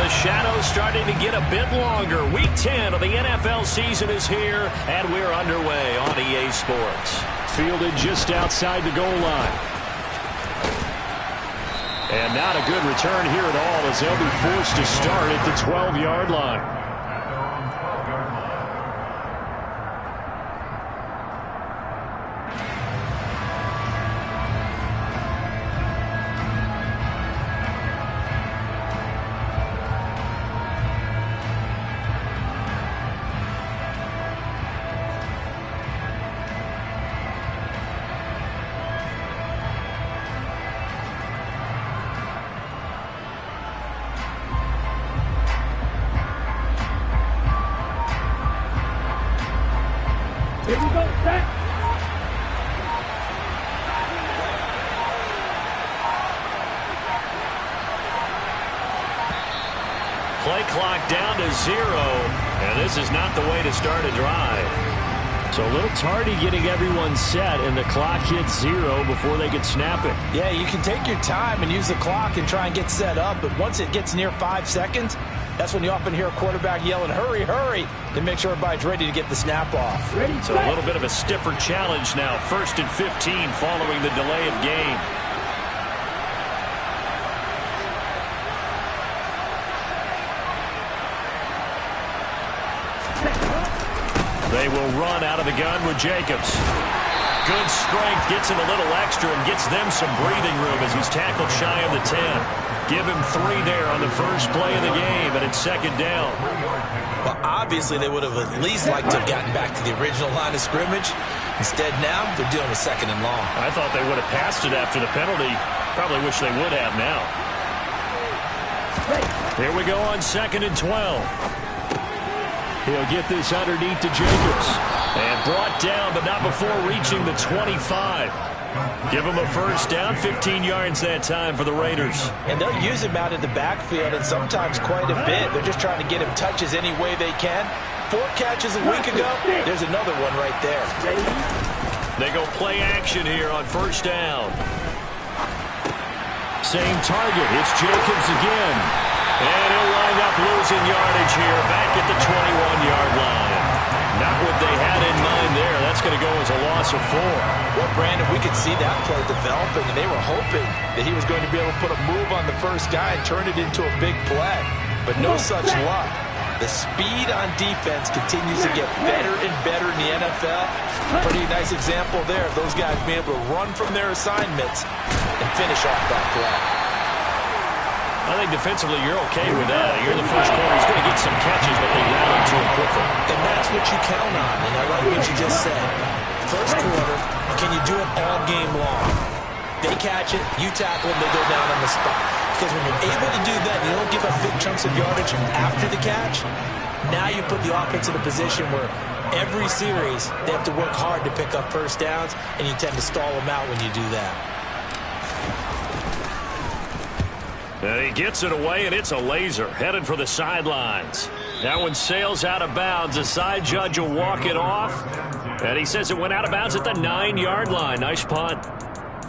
The shadow's starting to get a bit longer. Week 10 of the NFL season is here, and we're underway on EA Sports. Fielded just outside the goal line. And not a good return here at all, as they'll be forced to start at the 12-yard line. Here we go, set. Play clock down to 0, and this is not the way to start a drive. So a little tardy getting everyone set, and the clock hits 0 before they can snap it. Yeah, you can take your time and use the clock and try and get set up, but once it gets near 5 seconds, that's when you often hear a quarterback yelling, hurry, hurry, to make sure everybody's ready to get the snap off. So a little bit of a stiffer challenge now. 1st and 15 following the delay of game. They will run out of the gun with Jacobs. Good strength, gets him a little extra and gets them some breathing room as he's tackled shy of the 10. Give him 3 there on the first play of the game, and it's 2nd down. Well, obviously they would have at least liked to have gotten back to the original line of scrimmage. Instead now, they're dealing with 2nd and long. I thought they would have passed it after the penalty. Probably wish they would have now. Here we go on 2nd and 12. He'll get this underneath to Jacobs. And brought down, but not before reaching the 25. Give him a first down, 15 yards that time for the Raiders. And they'll use him out in the backfield, and sometimes quite a bit. They're just trying to get him touches any way they can. 4 catches a week ago. There's another one right there. They go play action here on 1st down. Same target. It's Jacobs again. And he'll wind up losing yardage here back at the 21-yard line. Not what they had in mind there. That's going to go as a loss of 4. Well, Brandon, we could see that play developing, and they were hoping that he was going to be able to put a move on the first guy and turn it into a big play. But no such luck. The speed on defense continues to get better and better in the NFL. Pretty nice example there of those guys being able to run from their assignments and finish off that play. I think defensively you're okay with that. You're in the first quarter. He's going to get some catches, but they rally to him quickly. And that's what you count on, and I like what you just said. First quarter, can you do it all game long? They catch it, you tackle them, they go down on the spot. Because when you're able to do that, you don't give up big chunks of yardage after the catch. Now you put the offense in a position where every series they have to work hard to pick up first downs, and you tend to stall them out when you do that. And he gets it away, and it's a laser headed for the sidelines. That one sails out of bounds. The side judge will walk it off. And he says it went out of bounds at the 9-yard line. Nice punt.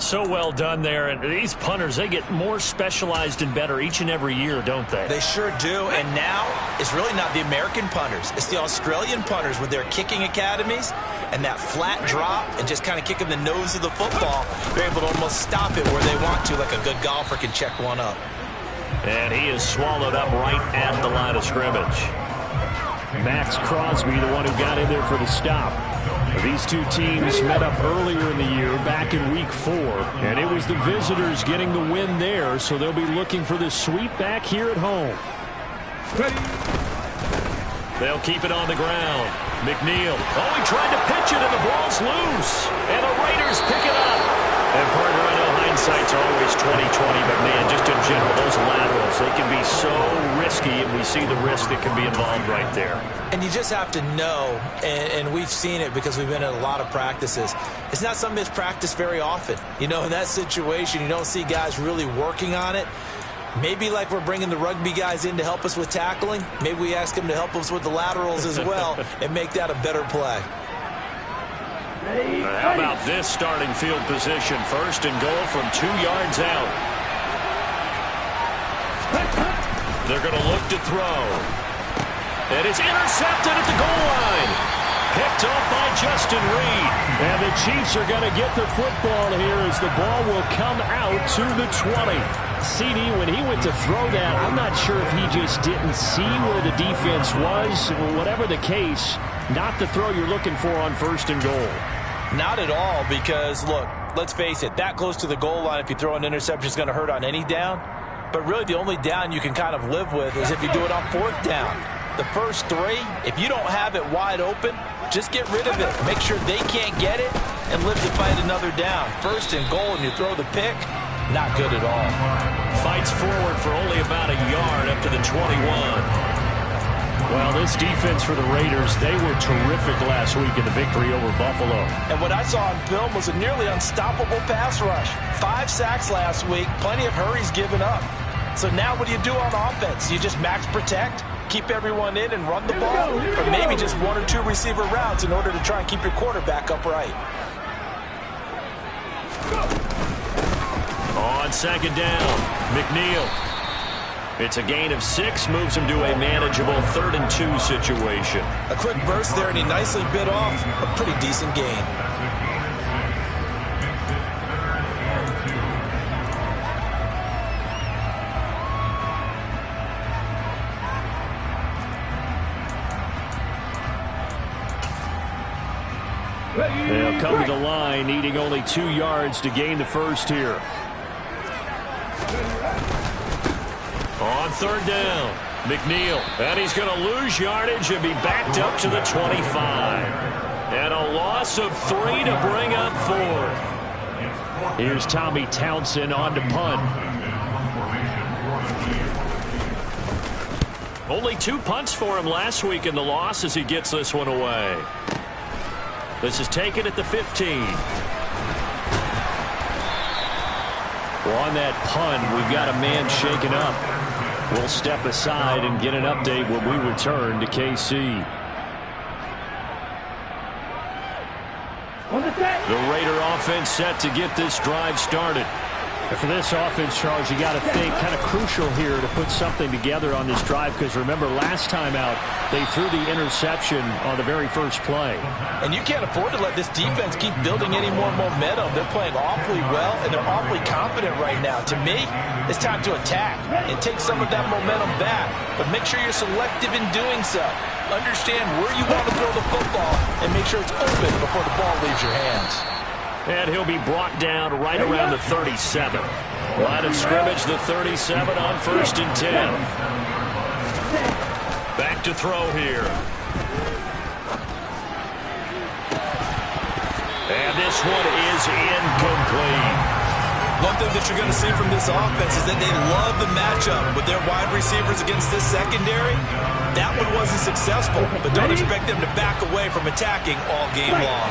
So well done there. And these punters, they get more specialized and better each and every year, don't they? They sure do. And now it's really not the American punters. It's the Australian punters with their kicking academies and that flat drop and just kind of kicking the nose of the football. They're able to almost stop it where they want to, like a good golfer can check one up. And he is swallowed up right at the line of scrimmage. Max Crosby, the one who got in there for the stop. These two teams met up earlier in the year, back in week 4, and it was the visitors getting the win there, so they'll be looking for the sweep back here at home. They'll keep it on the ground. McNeil. Oh, he tried to pitch it, and the ball's loose. And the Raiders pick it up. And partner, I know hindsight's always 20/20, but man, just in general, those laterals, they can be so risky, and we see the risk that can be involved right there. And you just have to know, and we've seen it because we've been at a lot of practices, it's not something that's practiced very often. You know, in that situation, you don't see guys really working on it. Maybe like we're bringing the rugby guys in to help us with tackling, maybe we ask them to help us with the laterals as well and make that a better play. How about this starting field position? 1st and goal from 2 yards out. They're going to look to throw. And it's intercepted at the goal line. Picked off by Justin Reed. And the Chiefs are going to get the football here as the ball will come out to the 20. CD, when he went to throw that, I'm not sure if he just didn't see where the defense was. Whatever the case, not the throw you're looking for on 1st and goal. Not at all, because, look, let's face it, that close to the goal line, if you throw an interception, is going to hurt on any down. But really, the only down you can kind of live with is if you do it on 4th down. The first 3, if you don't have it wide open, just get rid of it. Make sure they can't get it and live to fight another down. 1st and goal, and you throw the pick, not good at all. Fights forward for only about a yard up to the 21. Well, this defense for the Raiders, they were terrific last week in the victory over Buffalo. And what I saw on film was a nearly unstoppable pass rush. 5 sacks last week, plenty of hurries given up. So now what do you do on offense? You just max protect, keep everyone in and run the ball, or maybe just 1 or 2 receiver routes in order to try and keep your quarterback upright. On 2nd down, McNeil. It's a gain of 6, moves him to a manageable 3rd and 2 situation. A quick burst there, and he nicely bit off a pretty decent gain. They'll come to the line, needing only 2 yards to gain the 1st here. On 3rd down, McNeil. And he's going to lose yardage and be backed up to the 25. And a loss of 3 to bring up 4th. Here's Tommy Townsend on to punt. Only 2 punts for him last week in the loss as he gets this one away. This is taken at the 15. Well, on that punt, we've got a man shaken up. We'll step aside and get an update when we return to KC. The Raider offense set to get this drive started. And for this offense, Charles, you got to think kind of crucial here to put something together on this drive, because remember, last time out, they threw the interception on the very first play. And you can't afford to let this defense keep building any more momentum. They're playing awfully well, and they're awfully confident right now. To me, it's time to attack and take some of that momentum back. But make sure you're selective in doing so. Understand where you want to throw the football and make sure it's open before the ball leaves your hands. And he'll be brought down right around the 37. Line of scrimmage, the 37 on 1st and 10. Back to throw here. And this one is incomplete. One thing that you're going to see from this offense is that they love the matchup with their wide receivers against this secondary. That one wasn't successful, but don't expect them to back away from attacking all game long.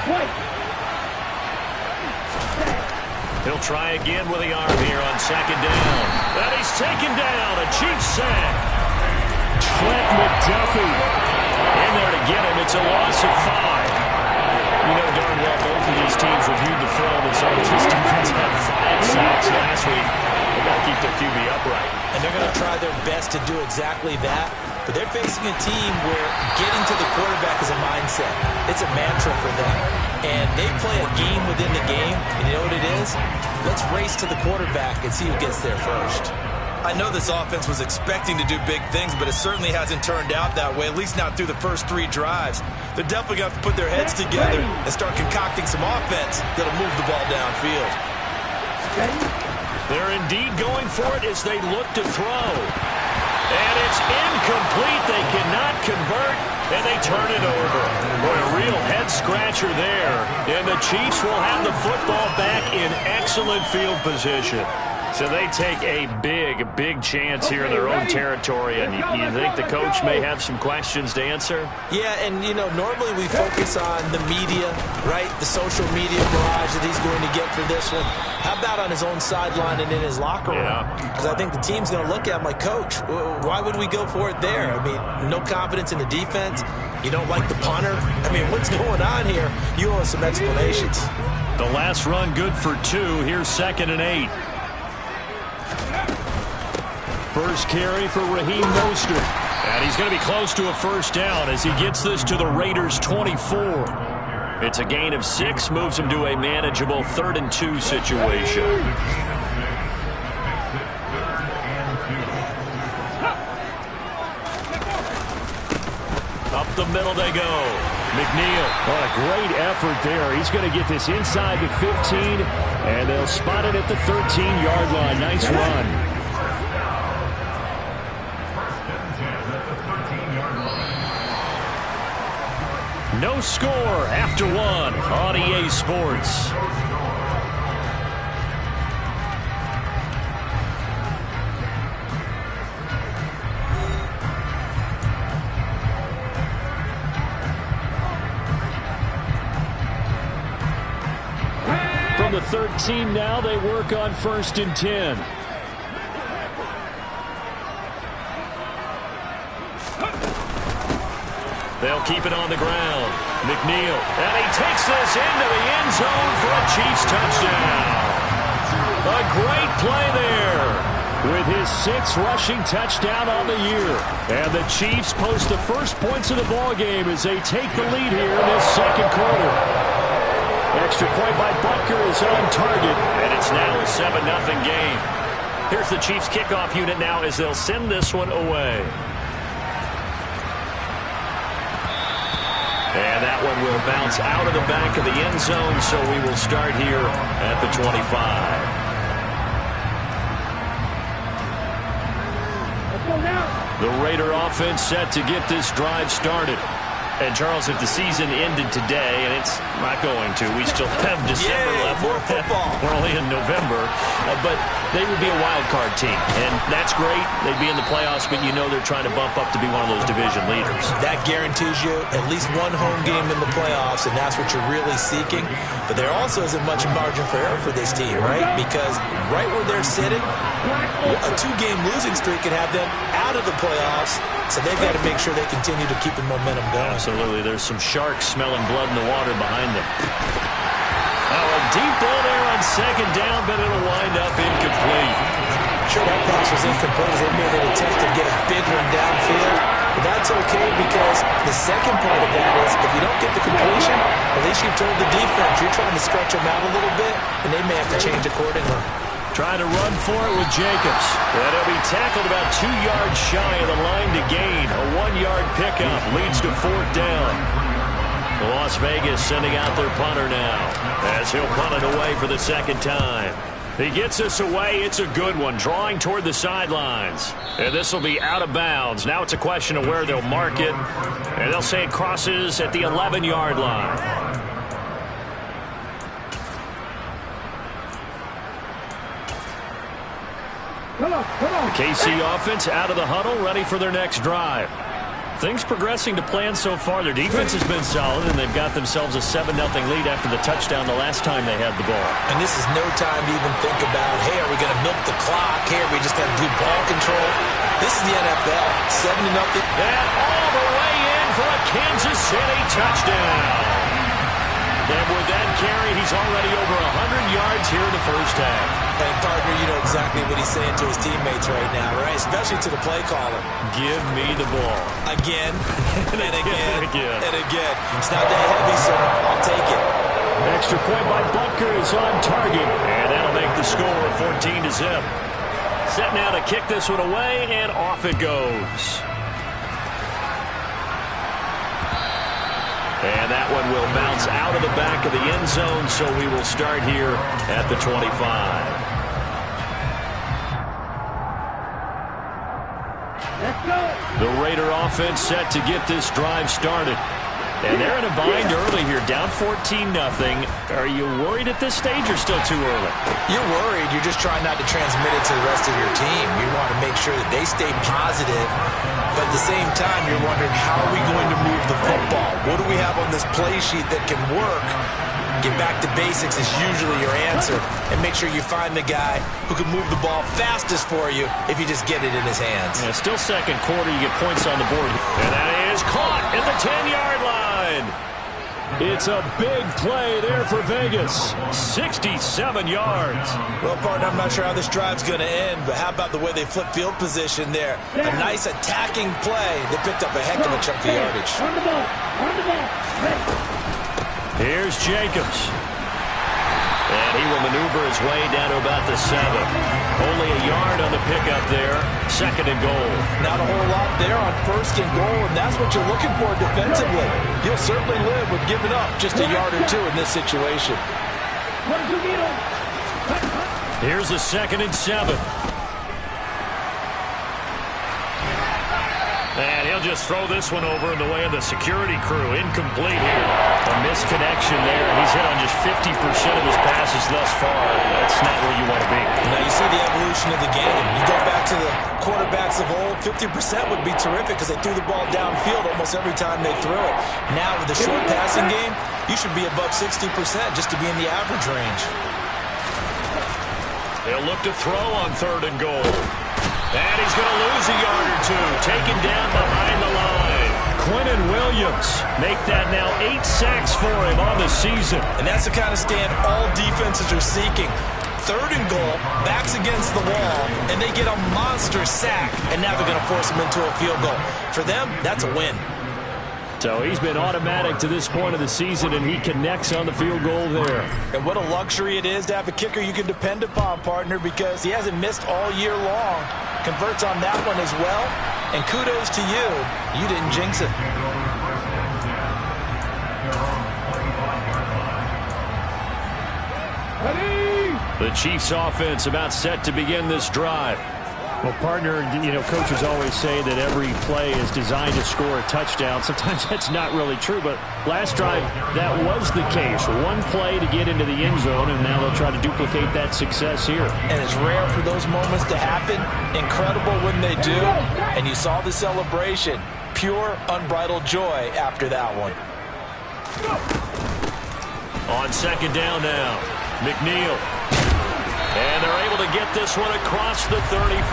He'll try again with the arm here on 2nd down. And he's taken down. A Chiefs sack. Trent McDuffie In there to get him. It's a loss of 5. You know darn well both of these teams reviewed the film and saw that this defense had 5 sacks last week. They've got to keep their QB upright. And they're going to try their best to do exactly that. But they're facing a team where getting to the quarterback is a mindset. It's a mantra for them. And they play a game within the game. And you know what it is? Let's race to the quarterback and see who gets there first. I know this offense was expecting to do big things, but it certainly hasn't turned out that way, at least not through the first 3 drives. They're definitely going to have to put their heads together and start concocting some offense that'll move the ball downfield. They're indeed going for it as they look to throw. And it's incomplete. They cannot convert, and they turn it over. Boy, a real head-scratcher there. And the Chiefs will have the football back in excellent field position. So they take a big chance here in their own territory. And you think the coach may have some questions to answer? Yeah, and, you know, normally we focus on the media, right? The social media barrage that he's going to get for this one. How about on his own sideline and in his locker room? Because I think the team's going to look at him like, Coach, why would we go for it there? I mean, no confidence in the defense. You don't like the punter. I mean, what's going on here? You owe us some explanations. The last run good for 2. Here's 2nd and 8. First carry for Raheem Mostert. And he's going to be close to a first down as he gets this to the Raiders' 24. It's a gain of 6, moves him to a manageable 3rd and 2 situation. Up the middle they go. McNeil. What a great effort there. He's going to get this inside the 15, and they'll spot it at the 13-yard line. Nice run. No score after 1 on EA Sports. From the 13 now, they work on 1st and 10. They'll keep it on the ground. McNeil. And he takes this into the end zone for a Chiefs touchdown. A great play there with his 6th rushing touchdown on the year. And the Chiefs post the first points of the ballgame as they take the lead here in this 2nd quarter. Extra point by Butker is on target. And it's now a 7-0 game. Here's the Chiefs kickoff unit now as they'll send this one away. And that one will bounce out of the back of the end zone, so we will start here at the 25. Let's go now. The Raider offense set to get this drive started. And, Charles, if the season ended today, and it's not going to, we still have December left. More football. We're only in November. But they would be a wild card team. And that's great. They'd be in the playoffs, but you know they're trying to bump up to be one of those division leaders. That guarantees you at least one home game in the playoffs, and that's what you're really seeking. But there also isn't much margin for error for this team, right? Because right where they're sitting, a 2-game losing streak could have them out of the playoffs. So they've got to make sure they continue to keep the momentum going. Absolutely. There's some sharks smelling blood in the water behind them. Oh, a deep ball there on 2nd down, but it'll wind up incomplete. Sure, that pass was incomplete as they made an attempt to get a big one downfield. But that's okay because the second part of that is if you don't get the completion, at least you've told the defense you're trying to stretch them out a little bit, and they may have to change accordingly. Trying to run for it with Jacobs. And he'll be tackled about 2 yards shy of the line to gain. A 1-yard pickup leads to 4th down. Las Vegas sending out their punter now as he'll punt it away for the 2nd time. He gets this away. It's a good one, drawing toward the sidelines. And this will be out of bounds. Now it's a question of where they'll mark it. And they'll say it crosses at the 11-yard line. Come on. The KC offense out of the huddle, ready for their next drive. Things progressing to plan so far. Their defense has been solid, and they've got themselves a 7-0 lead after the touchdown the last time they had the ball. And this is no time to even think about, hey, are we going to milk the clock? Hey, are we just going to do ball control? This is the NFL. 7-0. And all the way in for a Kansas City touchdown. And with that carry, he's already over 100 yards here in the first half. And, partner, you know exactly what he's saying to his teammates right now, right? Especially to the play caller. Give me the ball. Again, and again, and again. It's not that heavy, sir. I'll take it. Extra point by Butker is on target. And that'll make the score 14-0. Set now to kick this one away, and off it goes. And that one will bounce out of the back of the end zone, so we will start here at the 25. Let's go. The Raider offense set to get this drive started. And they're in a bind early here, down 14-0. Are you worried at this stage or still too early? You're worried. You're just trying not to transmit it to the rest of your team. You want to make sure that they stay positive. But at the same time, you're wondering, how are we going to move the football? What do we have on this play sheet that can work? Get back to basics is usually your answer. And make sure you find the guy who can move the ball fastest for you if you just get it in his hands. Yeah, still 2nd quarter, you get points on the board. And that is caught at the 10-yard line. It's a big play there for Vegas. 67 yards. Well, partner, I'm not sure how this drive's going to end, but how about the way they flip field position there? A nice attacking play. They picked up a heck of a chunk of yardage. On the ball. On the ball. Ready. Here's Jacobs. And he will maneuver his way down to about the 7. Only a yard on the pickup there. 2nd and goal. Not a whole lot there on 1st and goal, and that's what you're looking for defensively. You'll certainly live with giving up just a yard or 2 in this situation. Here's a 2nd and 7. And he'll just throw this one over in the way of the security crew. Incomplete here. A misconnection there. He's hit on just 50% of his passes thus far. That's not where you want to be. Now you see the evolution of the game. You go back to the quarterbacks of old, 50% would be terrific because they threw the ball downfield almost every time they threw it. Now with the short passing game, you should be above 60% just to be in the average range. They'll look to throw on 3rd and goal. And he's going to lose a yard or 2. Taken down behind the line. Quentin Williams make that now 8 sacks for him on the season. And that's the kind of stand all defenses are seeking. 3rd and goal, backs against the wall, and they get a monster sack. And now they're going to force him into a field goal. For them, that's a win. So he's been automatic to this point of the season, and he connects on the field goal there. And what a luxury it is to have a kicker you can depend upon, partner, because he hasn't missed all year long. Converts on that one as well. And kudos to you. You didn't jinx it. The Chiefs offense about set to begin this drive. Well, partner, you know, coaches always say that every play is designed to score a touchdown. Sometimes that's not really true, but last drive, that was the case. One play to get into the end zone, and now they'll try to duplicate that success here. And it's rare for those moments to happen. Incredible when they do. And you saw the celebration. Pure, unbridled joy after that one. On 2nd down now, McNeil. And they're able to get this one across the 35.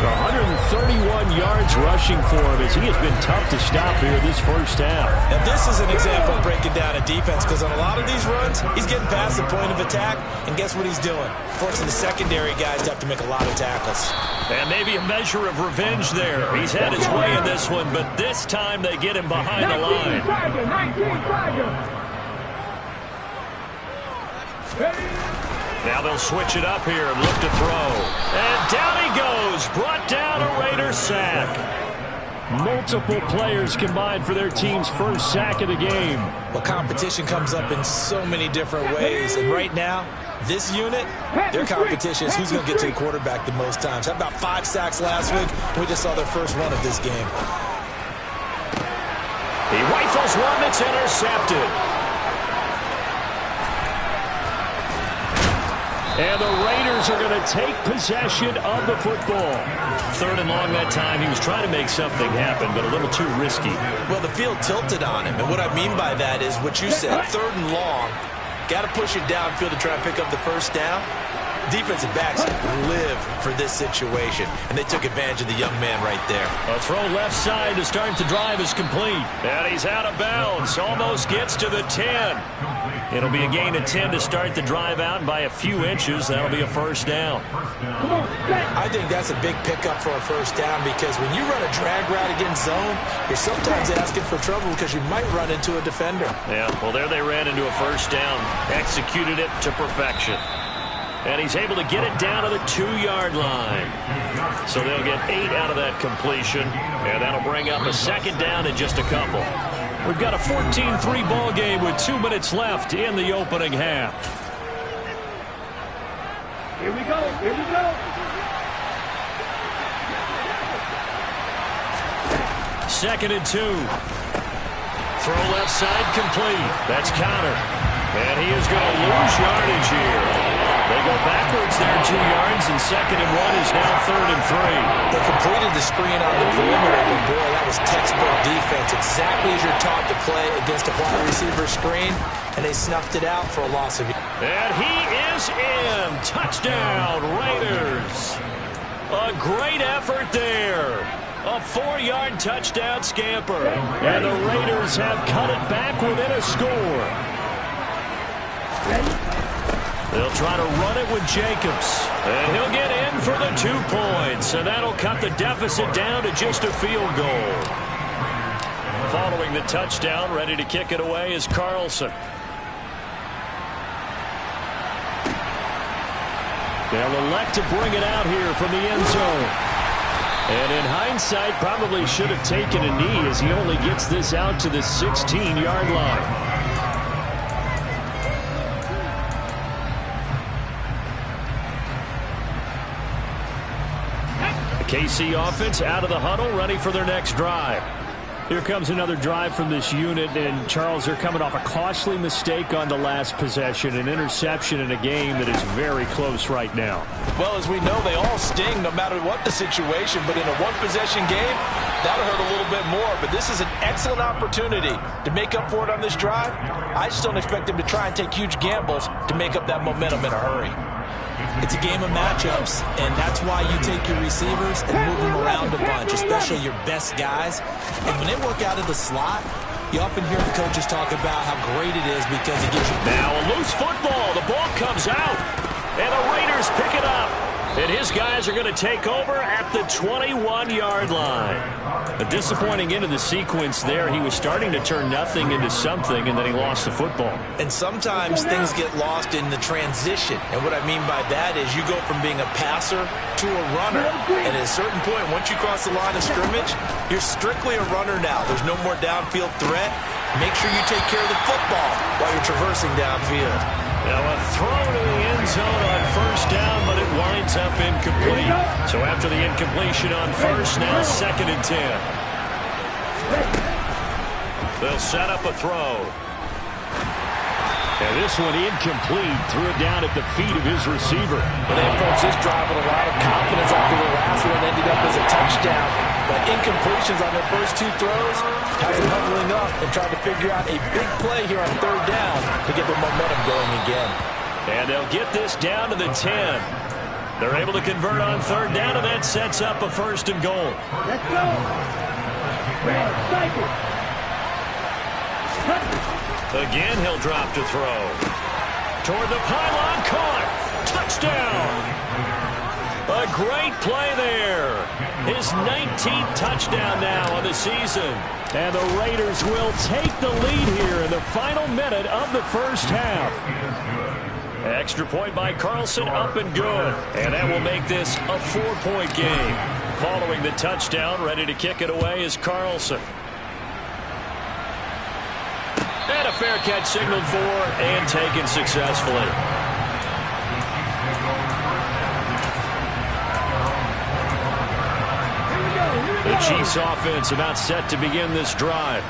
131 yards rushing for him as he has been tough to stop here this first half. And this is an example of breaking down a defense because on a lot of these runs, he's getting past the point of attack, and guess what he's doing? Forcing the secondary guys to have to make a lot of tackles. And maybe a measure of revenge there. He's had his way in this one, but this time they get him behind the line. 19 Now they'll switch it up here and look to throw. And down he goes. Brought down a Raider sack. Multiple players combined for their team's first sack of the game. Well, competition comes up in so many different ways. And right now, this unit, their competition is who's going to get to the quarterback the most times. How about 5 sacks last week? We just saw their first one of this game. He rifles one that's intercepted. And the Raiders are going to take possession of the football. 3rd and long that time. He was trying to make something happen, but a little too risky. Well, the field tilted on him. And what I mean by that is what you said, 3rd and long. Got to push it downfield to try and pick up the first down. Defensive backs live for this situation, and they took advantage of the young man right there. A throw left side to start the drive is complete. And he's out of bounds. Almost gets to the 10. It'll be a gain of 10 to start the drive out by a few inches. That'll be a first down. I think that's a big pickup for a first down because when you run a drag route against zone, you're sometimes asking for trouble because you might run into a defender. Yeah, well, there they ran into a first down. Executed it to perfection. And he's able to get it down to the 2-yard line. So they'll get 8 out of that completion. And that'll bring up a 2nd down in just a couple. We've got a 14-3 ball game with 2 minutes left in the opening half. Here we go. Here we go. 2nd and 2. Throw left side complete. That's counter. And he is going to lose yardage here. They go backwards there 2 yards, and 2nd and 1 is now 3rd and 3. They completed the screen on the perimeter, but boy, that was textbook defense. Exactly as you're taught to play against a wide receiver screen, and they snuffed it out for a loss of. And he is in. Touchdown, Raiders. A great effort there. A 4-yard touchdown scamper. And the Raiders have cut it back within a score. They'll try to run it with Jacobs. And he'll get in for the 2 points. And that'll cut the deficit down to just a field goal. Following the touchdown, ready to kick it away is Carlson. They'll elect to bring it out here from the end zone. And in hindsight, probably should have taken a knee as he only gets this out to the 16-yard line. The KC offense out of the huddle, ready for their next drive. Here comes another drive from this unit, and Charles, they're coming off a costly mistake on the last possession, an interception in a game that is very close right now. Well, as we know, they all sting no matter what the situation, but in a one-possession game, that'll hurt a little bit more. But this is an excellent opportunity to make up for it on this drive. I just don't expect them to try and take huge gambles to make up that momentum in a hurry. It's a game of matchups, and that's why you take your receivers and move them around a bunch, especially your best guys. And when they work out of the slot, you often hear the coaches talk about how great it is because it gives you... Now a loose football. The ball comes out, and the Raiders pick it up. And his guys are going to take over at the 21-yard line. A disappointing end of the sequence there. He was starting to turn nothing into something, and then he lost the football. And sometimes things get lost in the transition. And what I mean by that is you go from being a passer to a runner. And at a certain point, once you cross the line of scrimmage, you're strictly a runner now. There's no more downfield threat. Make sure you take care of the football while you're traversing downfield. Now a throw to the end zone on first down, but it winds up incomplete. So after the incompletion on first, now 2nd and 10. They'll set up a throw. And this one incomplete. Threw it down at the feet of his receiver. Well, they approached this drive with a lot of confidence after the last one ended up as a touchdown. But incompletions on their first 2 throws has them huddling up and trying to figure out a big play here on 3rd down to get their momentum going again. And they'll get this down to the 10. They're able to convert on 3rd down, and that sets up a 1st and goal. Let's go. Red, cycle. Again, he'll drop to throw. Toward the pylon, caught. Touchdown. A great play there. His 19th touchdown now on the season. And the Raiders will take the lead here in the final minute of the first half. Extra point by Carlson, up and good. And that will make this a 4-point game. Following the touchdown, ready to kick it away is Carlson. And a fair catch signaled for and taken successfully. The Chiefs offense about set to begin this drive.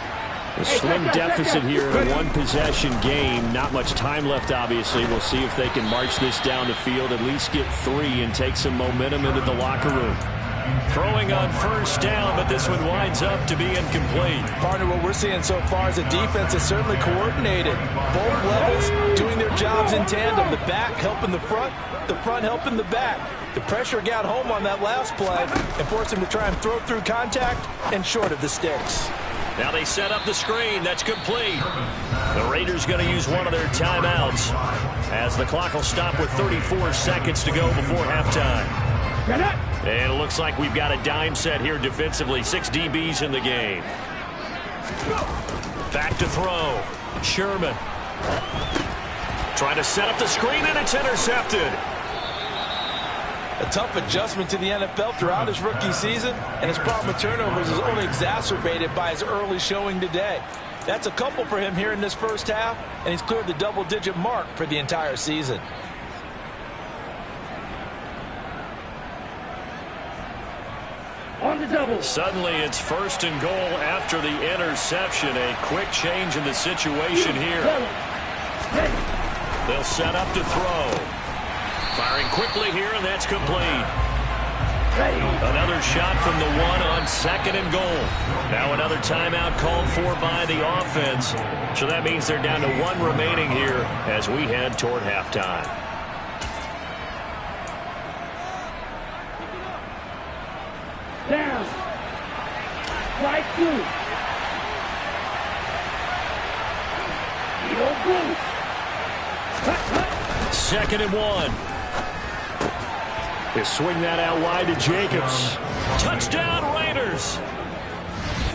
A slim deficit here in a one-possession game. Not much time left, obviously. We'll see if they can march this down the field, at least get 3 and take some momentum into the locker room. Throwing on first down, but this one winds up to be incomplete. Partner, what we're seeing so far is a defense that's certainly coordinated. Both levels doing their jobs in tandem. The back helping the front helping the back. The pressure got home on that last play and forced him to try and throw through contact and short of the sticks. Now they set up the screen. That's complete. The Raiders going to use one of their timeouts as the clock will stop with 34 seconds to go before halftime. And it looks like we've got a dime set here defensively. 6 DBs in the game. Back to throw. Sherman. Trying to set up the screen, and it's intercepted. A tough adjustment to the NFL throughout his rookie season, and his problem with turnovers is only exacerbated by his early showing today. That's a couple for him here in this first half, and he's cleared the double-digit mark for the entire season. On the double. Suddenly it's 1st and goal after the interception. A quick change in the situation here. They'll set up to throw. Firing quickly here, and that's complete. Another shot from the 1 on 2nd and goal. Now another timeout called for by the offense. So that means they're down to 1 remaining here as we head toward halftime. Down. Strike 2. Field goal. Cut, cut. 2nd and 1. They swing that out wide to Jacobs. Touchdown Raiders.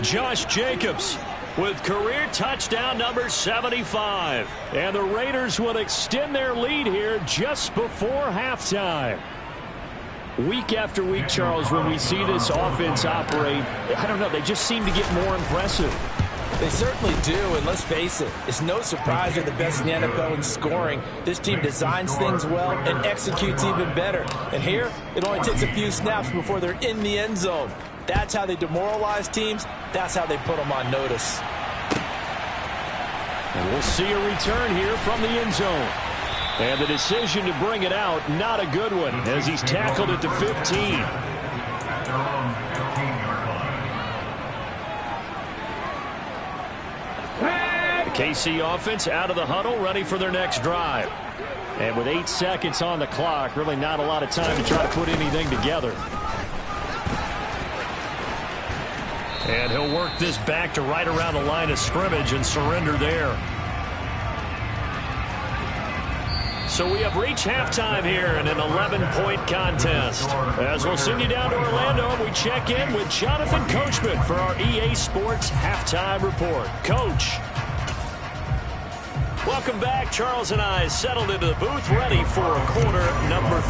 Josh Jacobs with career touchdown number 75. And the Raiders will extend their lead here just before halftime. Week after week, Charles, when we see this offense operate, I don't know, they just seem to get more impressive. They certainly do, and let's face it, it's no surprise they're the best in the NFL in scoring. This team designs things well and executes even better. And here, it only takes a few snaps before they're in the end zone. That's how they demoralize teams. That's how they put them on notice. And we'll see a return here from the end zone. And the decision to bring it out, not a good one, as he's tackled at the 15. The KC offense out of the huddle, ready for their next drive. And with 8 seconds on the clock, really not a lot of time to try to put anything together. And he'll work this back to right around the line of scrimmage and surrender there. So we have reached halftime here in an 11-point contest. As we'll send you down to Orlando, we check in with Jonathan Coachman for our EA Sports Halftime Report. Coach. Welcome back. Charles and I settled into the booth, ready for quarter number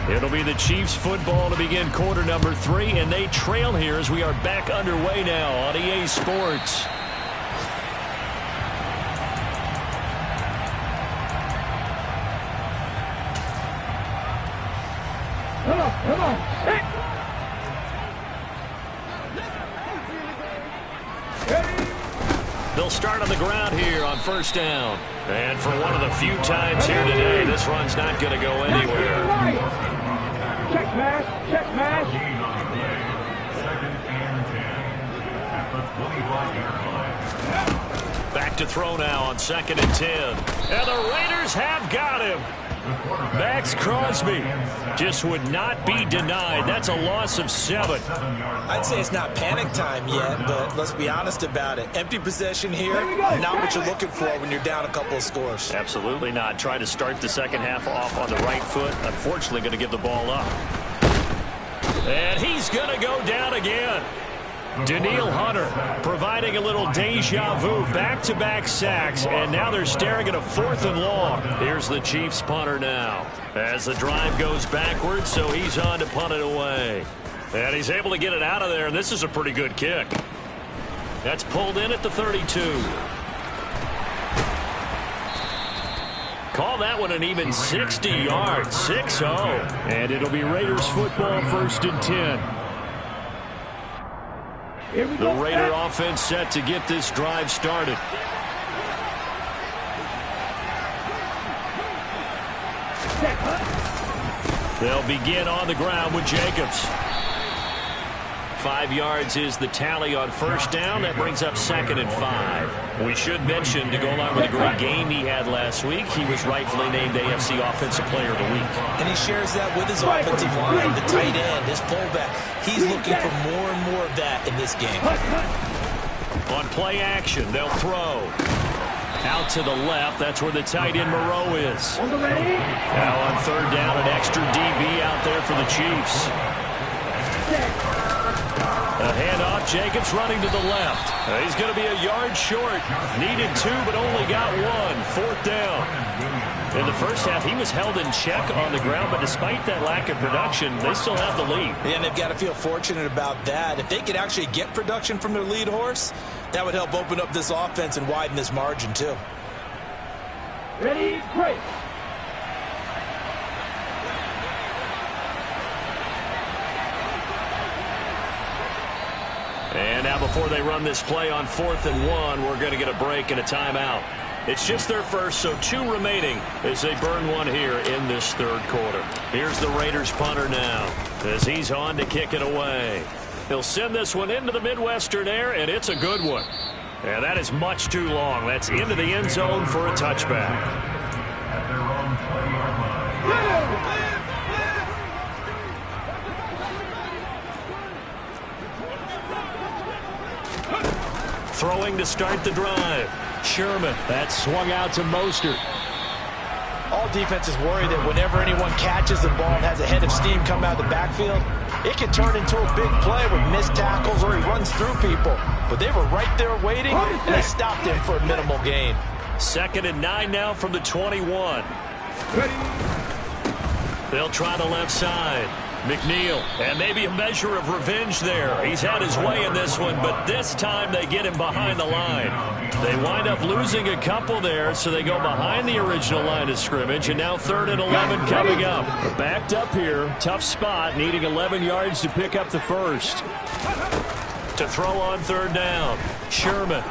3. It'll be the Chiefs football to begin quarter number 3, and they trail here as we are back underway now on EA Sports. Come on. Set. They'll start on the ground here on first down. And for one of the few times here today, this run's not going to go anywhere. Check pass. Check pass. Back to throw now on 2nd and 10. And the Raiders have got him. Max Crosby just would not be denied. That's a loss of 7. I'd say it's not panic time yet, but let's be honest about it. Empty possession here, not what you're looking for when you're down a couple of scores. Absolutely not. Try to start the second half off on the right foot. Unfortunately, going to give the ball up. And he's going to go down again. Daniil Hunter providing a little deja vu, back-to-back sacks, and now they're staring at a 4th and long. Here's the Chiefs punter now as the drive goes backwards, so he's on to punt it away. And he's able to get it out of there, and this is a pretty good kick. That's pulled in at the 32. Call that one an even 60 yards, 6-0. And it'll be Raiders football, 1st and 10. The Raider offense set to get this drive started. They'll begin on the ground with Jacobs. 5 yards is the tally on first down. That brings up 2nd and 5. We should mention, to go along with the great game he had last week, he was rightfully named AFC Offensive Player of the Week. And he shares that with his offensive line, the tight end, his fullback. He's looking for more and more of that in this game. On play action, they'll throw. Out to the left, that's where the tight end Moreau is. Now on 3rd down, an extra DB out there for the Chiefs. A handoff, Jacobs running to the left. He's going to be a yard short. Needed 2, but only got 1. 4th down. In the first half, he was held in check on the ground, but despite that lack of production, they still have the lead. And they've got to feel fortunate about that. If they could actually get production from their lead horse, that would help open up this offense and widen this margin, too. Ready, break. And now before they run this play on 4th and 1, we're going to get a break and a timeout. It's just their first, so 2 remaining as they burn one here in this 3rd quarter. Here's the Raiders punter now as he's on to kick it away. He'll send this one into the Midwestern air, and it's a good one. And that is much too long. That's into the end zone for a touchback. Throwing to start the drive. Sherman. That swung out to Mostert. All defenses worry that whenever anyone catches the ball and has a head of steam come out of the backfield, it can turn into a big play with missed tackles or he runs through people. But they were right there waiting, and they stopped him for a minimal gain. 2nd and 9 now from the 21. They'll try the left side. McNeil, and maybe a measure of revenge there. He's had his way in this one, but this time they get him behind the line. They wind up losing a couple there, so they go behind the original line of scrimmage, and now 3rd and 11 coming up. They're backed up here. Tough spot, needing 11 yards to pick up the first. To throw on 3rd down. Sherman.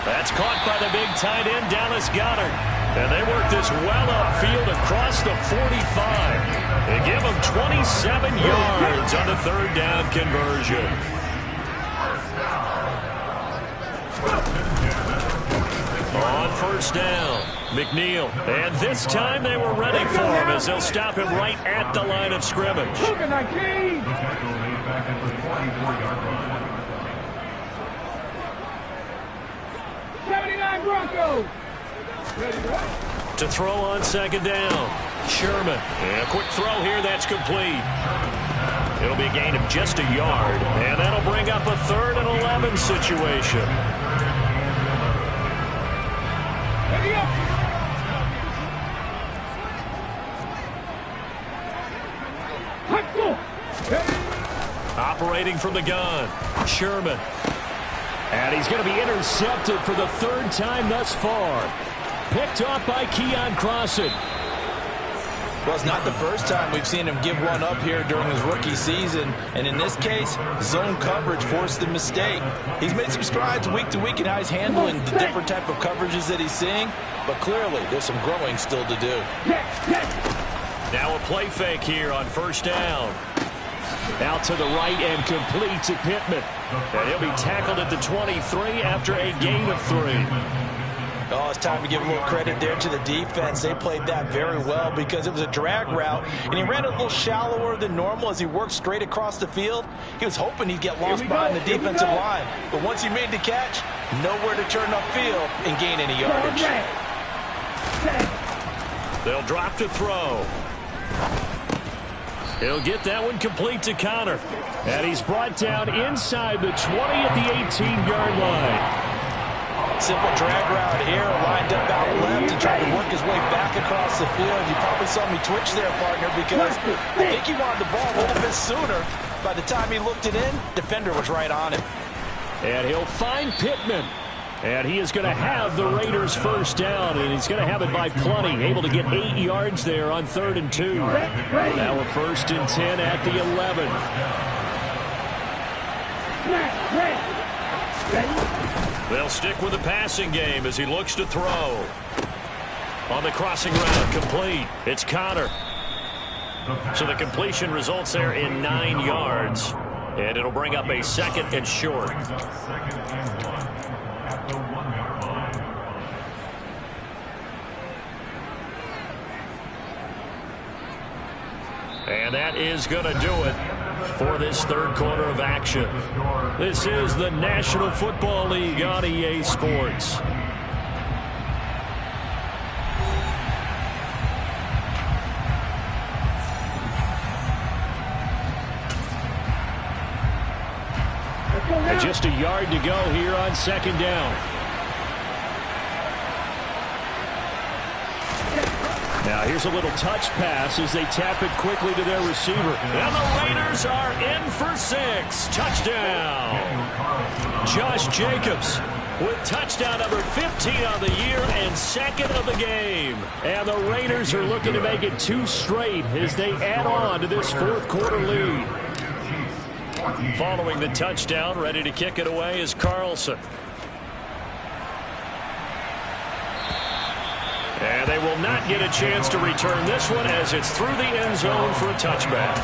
That's caught by the big tight end, Dallas Goedert. And they work this well upfield across the 45. They give him 27 yards on the 3rd down conversion. On 1st down, McNeil. And this time they were ready for him as they'll stop him right at the line of scrimmage. 79 Broncos. To throw on 2nd down, Sherman. And a quick throw here that's complete. It'll be a gain of just a yard, and that'll bring up a 3rd and 11 situation. Operating from the gun, Sherman. And he's going to be intercepted for the 3rd time thus far. Picked off by Keon Crossan. Well, it's not the first time we've seen him give one up here during his rookie season. And in this case, zone coverage forced the mistake. He's made some strides week to week in how he's handling the different type of coverages that he's seeing. But clearly, there's some growing still to do. Now a play fake here on 1st down. Out to the right and complete to Pittman. And he'll be tackled at the 23 after a gain of 3. Oh, it's time to give a little credit there to the defense. They played that very well because it was a drag route, and he ran a little shallower than normal as he worked straight across the field. He was hoping he'd get lost behind the defensive line, but once he made the catch, nowhere to turn upfield and gain any yardage. They'll drop to throw. He'll get that one complete to Connor. And he's brought down inside the 20 at the 18-yard line. Simple drag route here, lined up out left and tried to work his way back across the field. You probably saw me twitch there, partner, because I think he wanted the ball a little bit sooner. By the time he looked it in, defender was right on him. And he'll find Pittman. And he is going to have the Raiders' 1st down, and he's going to have it by plenty. Able to get 8 yards there on 3rd and 2. Now a 1st and 10 at the 11. They'll stick with the passing game as he looks to throw. On the crossing route, complete. It's Connor. So the completion results there in 9 yards. And it'll bring up a 2nd and short. And that is going to do it for this 3rd quarter of action. This is the National Football League on EA Sports. And just a yard to go here on 2nd down. Now here's a little touch pass as they tap it quickly to their receiver. And the Raiders are in for 6. Touchdown. Josh Jacobs with touchdown number 15 on the year and 2nd of the game. And the Raiders are looking to make it 2 straight as they add on to this 4th quarter lead. Following the touchdown, ready to kick it away is Carlson. And they will not get a chance to return this one as it's through the end zone for a touchback.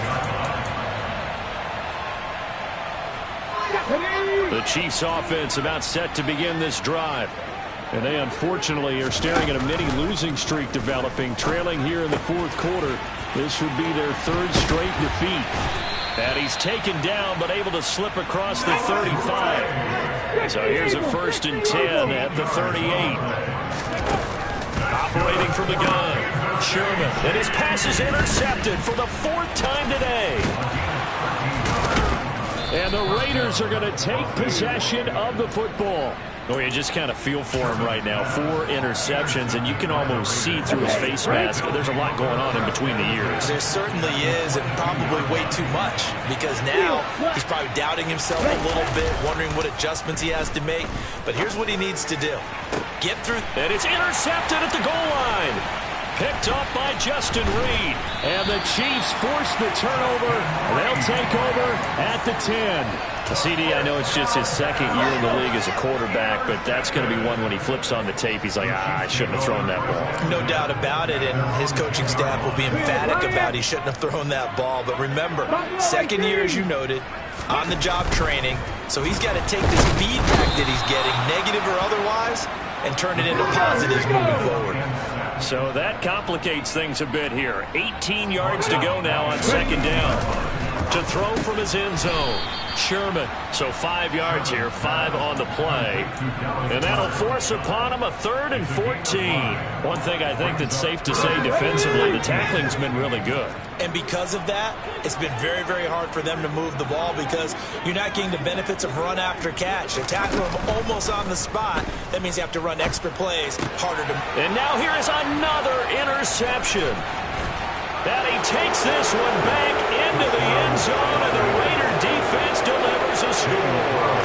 The Chiefs offense about set to begin this drive. And they unfortunately are staring at a mini losing streak developing, trailing here in the fourth quarter. This would be their third straight defeat. And he's taken down but able to slip across the 35. So here's a 1st and 10 at the 38. Operating from the gun, Sherman. And his pass is intercepted for the 4th time today. And the Raiders are going to take possession of the football. Oh, you just kind of feel for him right now. 4 interceptions, and you can almost see through his face mask. There's a lot going on in between the ears. There certainly is, and probably way too much, because now he's probably doubting himself a little bit, wondering what adjustments he has to make. But here's what he needs to do. Get through. And it's intercepted at the goal line. Picked up by Justin Reed. And the Chiefs force the turnover. They'll take over at the 10. CD, I know it's just his 2nd year in the league as a quarterback, but that's going to be one when he flips on the tape. He's like, I shouldn't have thrown that ball. No doubt about it, and his coaching staff will be emphatic about he shouldn't have thrown that ball. But remember, 2nd year, as you noted, on-the-job training, so he's got to take this feedback that he's getting, negative or otherwise, and turn it into positives moving forward. So that complicates things a bit here. 18 yards to go now on 2nd down. To throw from his end zone, Sherman. So 5 yards here, 5 on the play. And that'll force upon him a 3rd and 14. One thing I think that's safe to say defensively, the tackling's been really good. And because of that, it's been very, very hard for them to move the ball because you're not getting the benefits of run after catch. They tackle him almost on the spot. That means you have to run extra plays, harder to. And now here is another interception. And he takes this one back into the end zone, and the Raider defense delivers a score.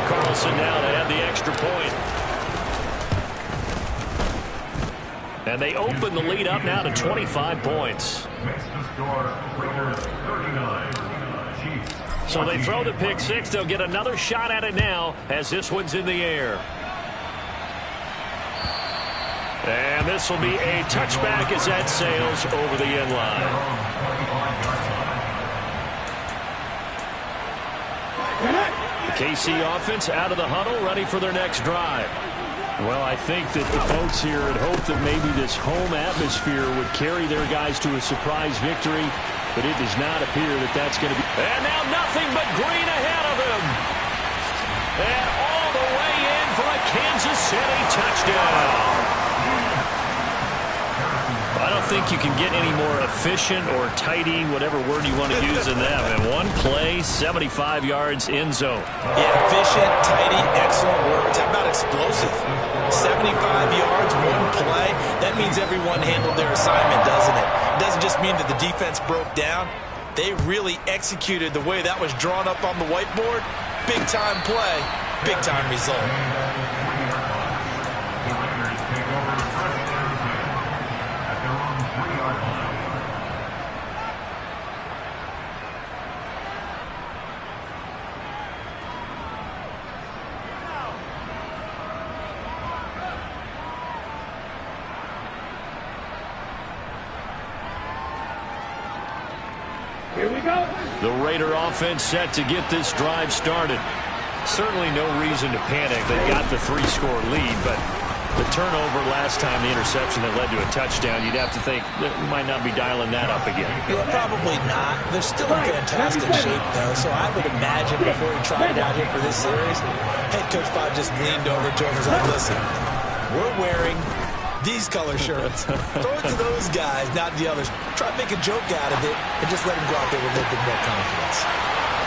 Carlson now to add the extra point. And they open the lead up now to 25 points. So they throw the pick 6. They'll get another shot at it now as this one's in the air. And this will be a touchback as that sails over the end line. The KC offense out of the huddle, ready for their next drive. Well, I think that the folks here had hoped that maybe this home atmosphere would carry their guys to a surprise victory, but it does not appear that that's going to be. And now nothing but green ahead of him. And all the way in for a Kansas City touchdown. I don't think you can get any more efficient or tidy, whatever word you want to use in that. In one play, 75 yards in zone. Yeah, efficient, tidy, excellent words. How about explosive? 75 yards, one play. That means everyone handled their assignment, doesn't it? It doesn't just mean that the defense broke down. They really executed the way that was drawn up on the whiteboard. Big-time play, big-time result. Here we go. The Raider offense set to get this drive started. Certainly no reason to panic. They got the 3-score lead, but the turnover last time, the interception that led to a touchdown, you'd have to think that we might not be dialing that up again. Yeah, probably not. They're still in fantastic shape, though, so I would imagine before he tried it out here for this series, head coach Bob just leaned over to him and was like, listen, we're wearing these color shirts. Throw it to those guys, not the others. Try to make a joke out of it and just let them go out there with a little bit more confidence.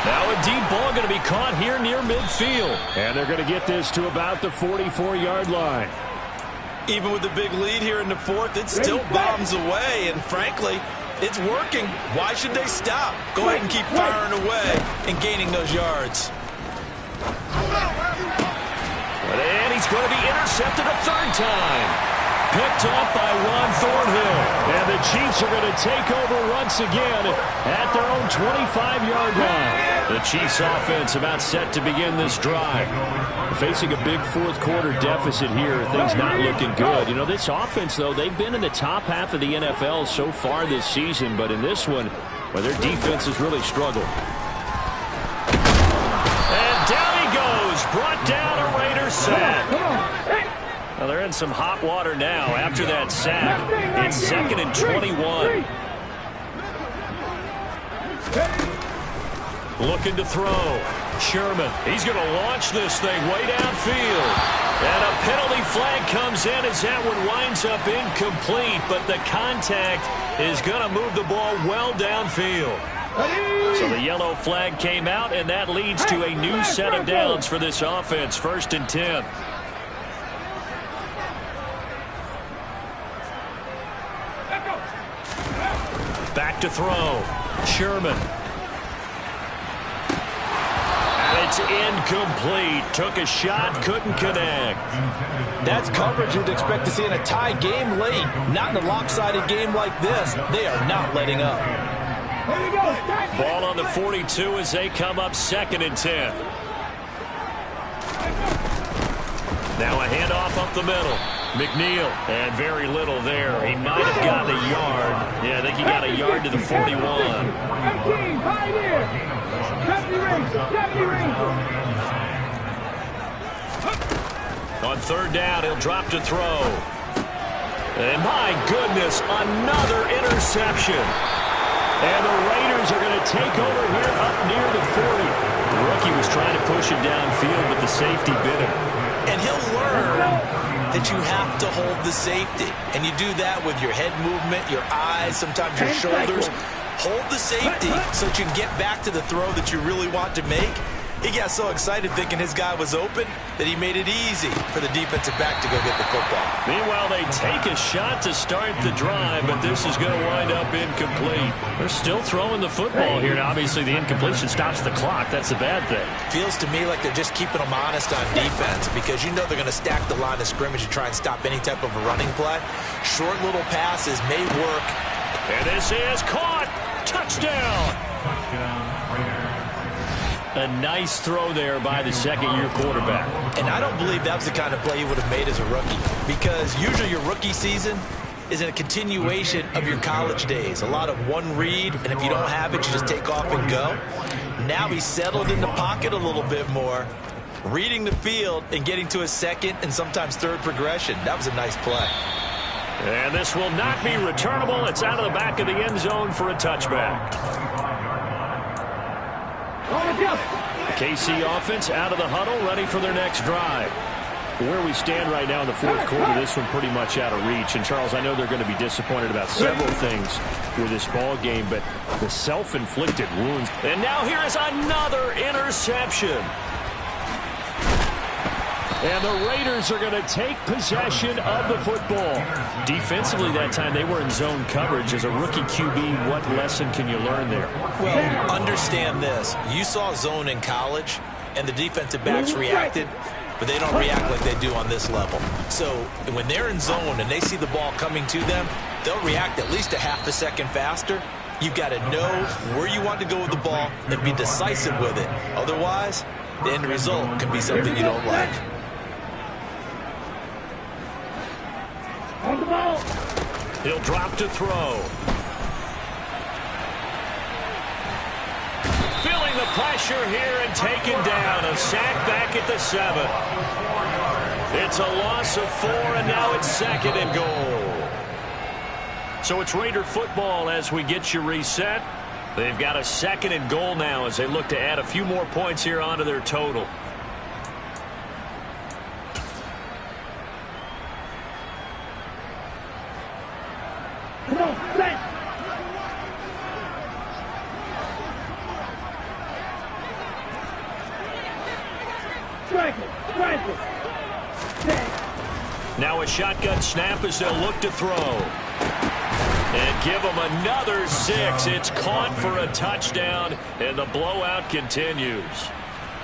Now a deep ball going to be caught here near midfield. And they're going to get this to about the 44-yard line. Even with the big lead here in the fourth, it still bombs away, and frankly, it's working. Why should they stop? Go ahead and keep firing away and gaining those yards. And he's going to be intercepted a 3rd time. Picked off by Ron Thornhill. And the Chiefs are going to take over once again at their own 25-yard line. The Chiefs offense about set to begin this drive. Facing a big fourth-quarter deficit here, things not looking good. You know, this offense, though, they've been in the top half of the NFL so far this season, but in this one, well, their defense has really struggled. And down he goes, brought down a Raider sack. Well, they're in some hot water now after that sack. It's 2nd and 21. Looking to throw. Sherman, he's going to launch this thing way downfield. And a penalty flag comes in as that one winds up incomplete, but the contact is going to move the ball well downfield. So the yellow flag came out, and that leads to a new set of downs for this offense. 1st and 10. Back to throw. Sherman. And it's incomplete. Took a shot, couldn't connect. That's coverage you'd expect to see in a tie game late. Not in a lopsided game like this. They are not letting up. Ball on the 42 as they come up 2nd and 10. Now a handoff up the middle. McNeil, and very little there. He might have gotten a yard. Yeah, I think he got a yard to the 41. 18, pioneer. Deputy ring. On 3rd down, he'll drop to throw. And my goodness, another interception. And the Raiders are going to take over here up near the 40. The rookie was trying to push him downfield, but the safety bit him. And he'll learn that you have to hold the safety. And you do that with your head movement, your eyes, sometimes your shoulders. Hold the safety so that you can get back to the throw that you really want to make. He got so excited thinking his guy was open that he made it easy for the defensive back to go get the football. Meanwhile, they take a shot to start the drive, but this is going to wind up incomplete. They're still throwing the football here, and obviously the incompletion stops the clock. That's a bad thing. Feels to me like they're just keeping them honest on defense because you know they're going to stack the line of scrimmage and try and stop any type of a running play. Short little passes may work. And this is caught. Touchdown. A nice throw there by the 2nd-year quarterback. And I don't believe that was the kind of play he would have made as a rookie because usually your rookie season is in a continuation of your college days. A lot of one read, and if you don't have it, you just take off and go. Now he's settled in the pocket a little bit more, reading the field and getting to his 2nd and sometimes 3rd progression. That was a nice play. And this will not be returnable. It's out of the back of the end zone for a touchback. KC offense out of the huddle, ready for their next drive. Where we stand right now in the 4th quarter, this one pretty much out of reach. And, Charles, I know they're going to be disappointed about several things with this ball game, but the self-inflicted wounds. And now here is another interception. And the Raiders are going to take possession of the football. Defensively that time, they were in zone coverage. As a rookie QB, what lesson can you learn there? Well, understand this. You saw zone in college, and the defensive backs reacted, but they don't react like they do on this level. So when they're in zone and they see the ball coming to them, they'll react at least a half a second faster. You've got to know where you want to go with the ball and be decisive with it. Otherwise, the end result can be something you don't like. On the ball. He'll drop to throw. Feeling the pressure here and taken down. A sack back at the 7. It's a loss of 4, and now it's 2nd and goal. So it's Raider football as we get you reset. They've got a 2nd and goal now as they look to add a few more points here onto their total. Come on, set. Strike it. Now a shotgun snap as they'll look to throw. And give them another 6. It's caught for a touchdown, and the blowout continues.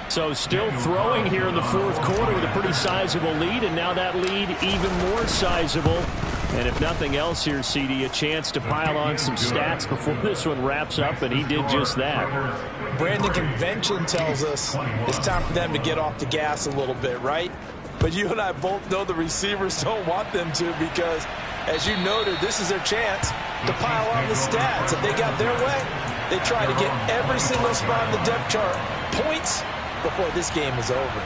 So still throwing here in the 4th quarter with a pretty sizable lead, and now that lead even more sizable. And if nothing else here, CD, a chance to pile on some stats before this one wraps up, and he did just that. Brandon, convention tells us it's time for them to get off the gas a little bit, right? But you and I both know the receivers don't want them to because, as you noted, this is their chance to pile on the stats. If they got their way, they try to get every single spot in the depth chart points before this game is over.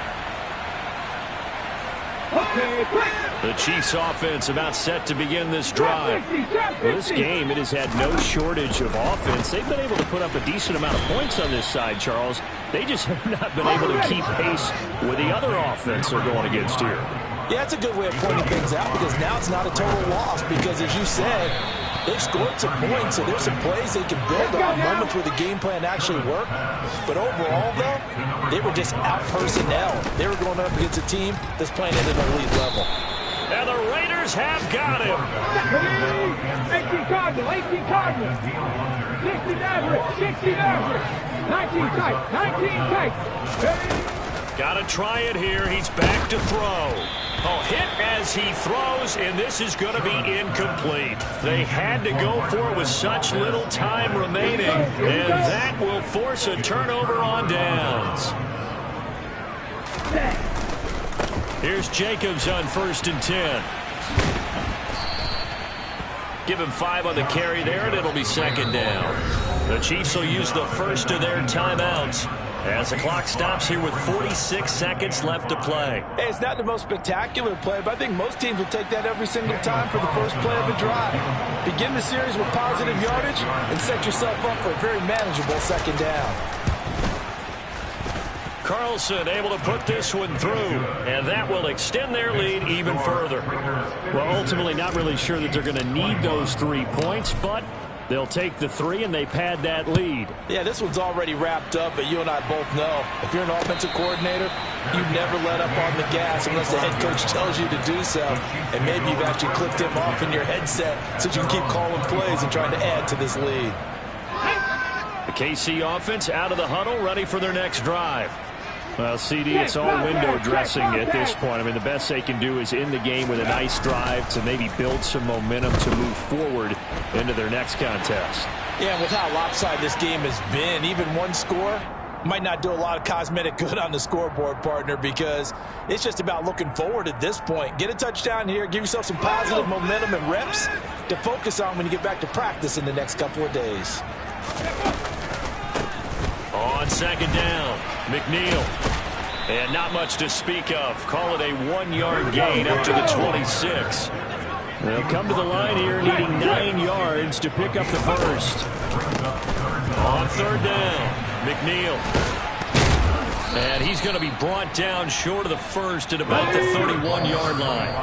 The Chiefs offense about set to begin this drive. Well, this game, it has had no shortage of offense. They've been able to put up a decent amount of points on this side, Charles. They just have not been able to keep pace with the other offense they're going against here. Yeah, it's a good way of pointing things out because now it's not a total loss because, as you said, they've scored some points, so there's some plays they can build on, moments where the game plan actually worked. But overall, though, they were just out-personnel. They were going up against a team that's playing at an elite level. And the Raiders have got him. 18 Cardinal, 18 Cardinal. 60 Nazareth, 60 Nazareth. 19 tight, 19 tight. Got to try it here. He's back to throw. Oh, hit as he throws, and this is going to be incomplete. They had to go for it with such little time remaining, and that will force a turnover on downs. Here's Jacobs on 1st and 10. Give him 5 on the carry there, and it'll be 2nd down. The Chiefs will use the first of their timeouts as the clock stops here with 46 seconds left to play. Hey, it's not the most spectacular play, but I think most teams will take that every single time for the first play of a drive. Begin the series with positive yardage and set yourself up for a very manageable 2nd down. Carlson able to put this one through, and that will extend their lead even further. Well, ultimately not really sure that they're going to need those 3 points, but they'll take the 3 and they pad that lead. Yeah, this one's already wrapped up, but you and I both know if you're an offensive coordinator, you never let up on the gas unless the head coach tells you to do so. And maybe you've actually clicked him off in your headset so you can keep calling plays and trying to add to this lead. The KC offense out of the huddle, ready for their next drive. Well, CD, it's all window dressing at this point. I mean, the best they can do is end the game with a nice drive to maybe build some momentum to move forward into their next contest. Yeah, with how lopsided this game has been, even one score might not do a lot of cosmetic good on the scoreboard, partner, because it's just about looking forward at this point. Get a touchdown here, give yourself some positive momentum and reps to focus on when you get back to practice in the next couple of days. On 2nd down, McNeil. And not much to speak of. Call it a 1-yard gain up to the 26. They'll come to the line here needing 9 yards to pick up the first. On 3rd down, McNeil. And he's going to be brought down short of the first at about the 31-yard line.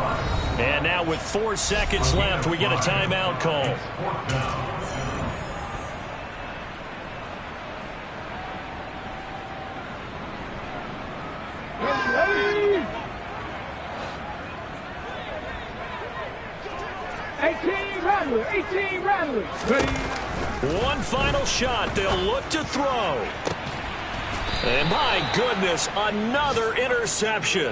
And now with 4 seconds left, we get a timeout call. One final shot. They'll look to throw. And my goodness, another interception.